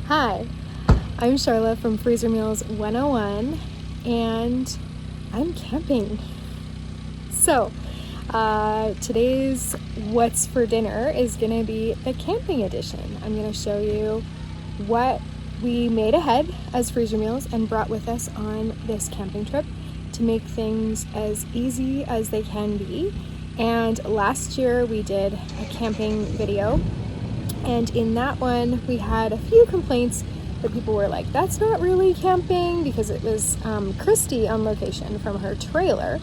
Hi, I'm Charla from Freezer Meals 101, and I'm camping. So, today's What's for Dinner is going to be the camping edition. I'm going to show you what we made ahead as Freezer Meals and brought with us on this camping trip to make things as easy as they can be. And last year we did a camping video, and in that one we had a few complaints that people were like, that's not really camping, because it was Christy on location from her trailer.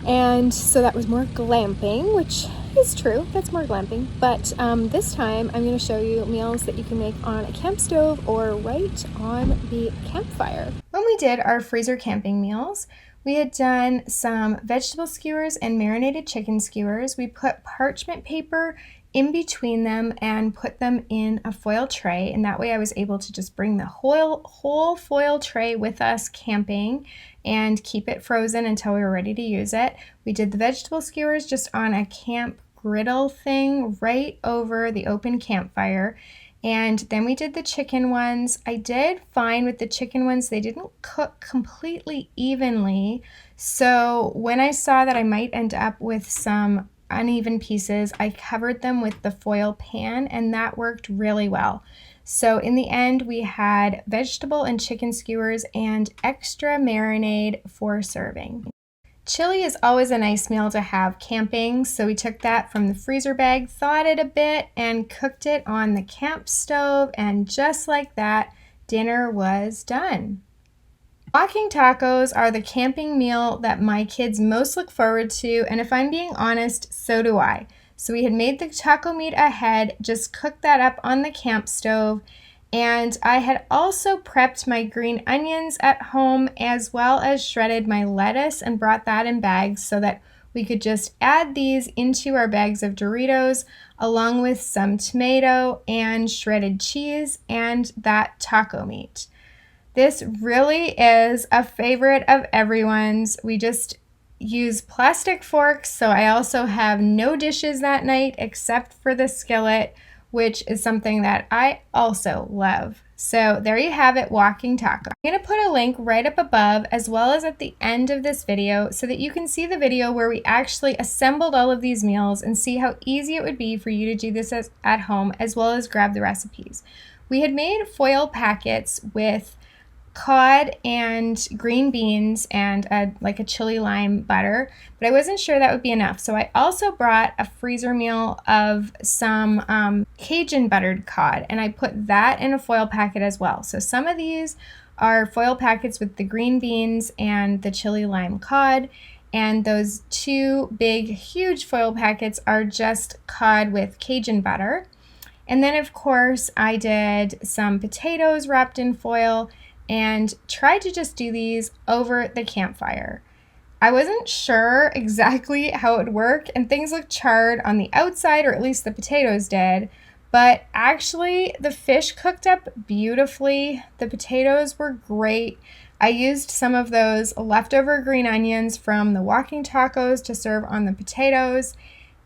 And so that was more glamping, which is true, that's more glamping. But this time I'm going to show you meals that you can make on a camp stove or right on the campfire. When we did our freezer camping meals, we had done some vegetable skewers and marinated chicken skewers. We put parchment paper in between them and put them in a foil tray, and that way I was able to just bring the whole foil tray with us camping and keep it frozen until we were ready to use it. We did the vegetable skewers just on a camp griddle thing right over the open campfire. And then we did the chicken ones. I did find with the chicken ones, they didn't cook completely evenly. So when I saw that I might end up with some uneven pieces, I covered them with the foil pan, and that worked really well. So in the end, we had vegetable and chicken skewers and extra marinade for serving. Chili is always a nice meal to have camping, so we took that from the freezer bag, thawed it a bit, and cooked it on the camp stove, and just like that, dinner was done. Walking tacos are the camping meal that my kids most look forward to, and if I'm being honest, so do I. So we had made the taco meat ahead, just cooked that up on the camp stove, and I had also prepped my green onions at home as well as shredded my lettuce and brought that in bags so that we could just add these into our bags of Doritos along with some tomato and shredded cheese and that taco meat. This really is a favorite of everyone's. We just use plastic forks, so I also have no dishes that night except for the skillet, which is something that I also love. So there you have it, walking taco. I'm going to put a link right up above as well as at the end of this video so that you can see the video where we actually assembled all of these meals and see how easy it would be for you to do this at home, as well as grab the recipes. We had made foil packets with cod and green beans and like a chili lime butter, but I wasn't sure that would be enough. So I also brought a freezer meal of some Cajun buttered cod, and I put that in a foil packet as well. So some of these are foil packets with the green beans and the chili lime cod, and those two big, huge foil packets are just cod with Cajun butter. And then of course I did some potatoes wrapped in foil and tried to just do these over the campfire. I wasn't sure exactly how it would work, and things looked charred on the outside, or at least the potatoes did, but actually the fish cooked up beautifully. The potatoes were great. I used some of those leftover green onions from the walking tacos to serve on the potatoes,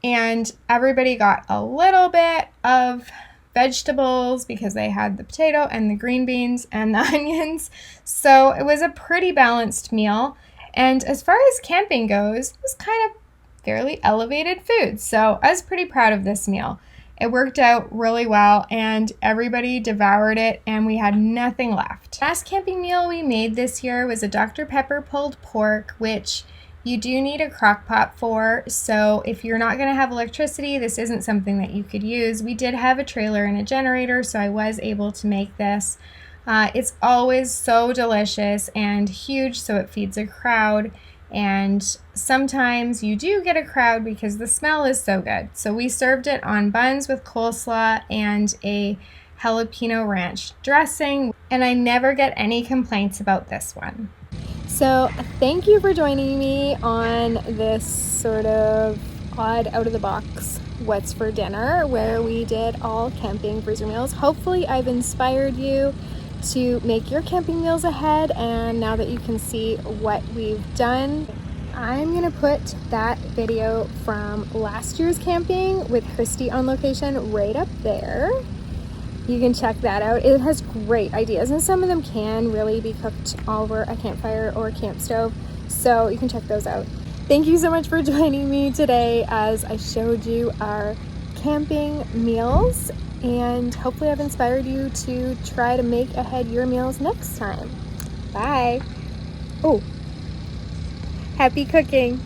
and everybody got a little bit of vegetables because they had the potato and the green beans and the onions. So it was a pretty balanced meal. And as far as camping goes, it was kind of fairly elevated food. So I was pretty proud of this meal. It worked out really well and everybody devoured it and we had nothing left. Last camping meal we made this year was a Dr. Pepper pulled pork, which you do need a crock pot for, so if you're not going to have electricity, this isn't something that you could use. We did have a trailer and a generator, so I was able to make this. It's always so delicious and huge, so it feeds a crowd, and sometimes you do get a crowd because the smell is so good. So we served it on buns with coleslaw and a jalapeno ranch dressing, and I never get any complaints about this one. So thank you for joining me on this sort of odd out-of-the-box What's for Dinner, where we did all camping freezer meals. Hopefully I've inspired you to make your camping meals ahead, and now that you can see what we've done, I'm gonna put that video from last year's camping with Christy on location right up there. You can check that out. It has great ideas, and some of them can really be cooked over a campfire or a camp stove, so you can check those out. Thank you so much for joining me today as I showed you our camping meals, and hopefully I've inspired you to try to make ahead your meals next time. Bye. Oh, happy cooking.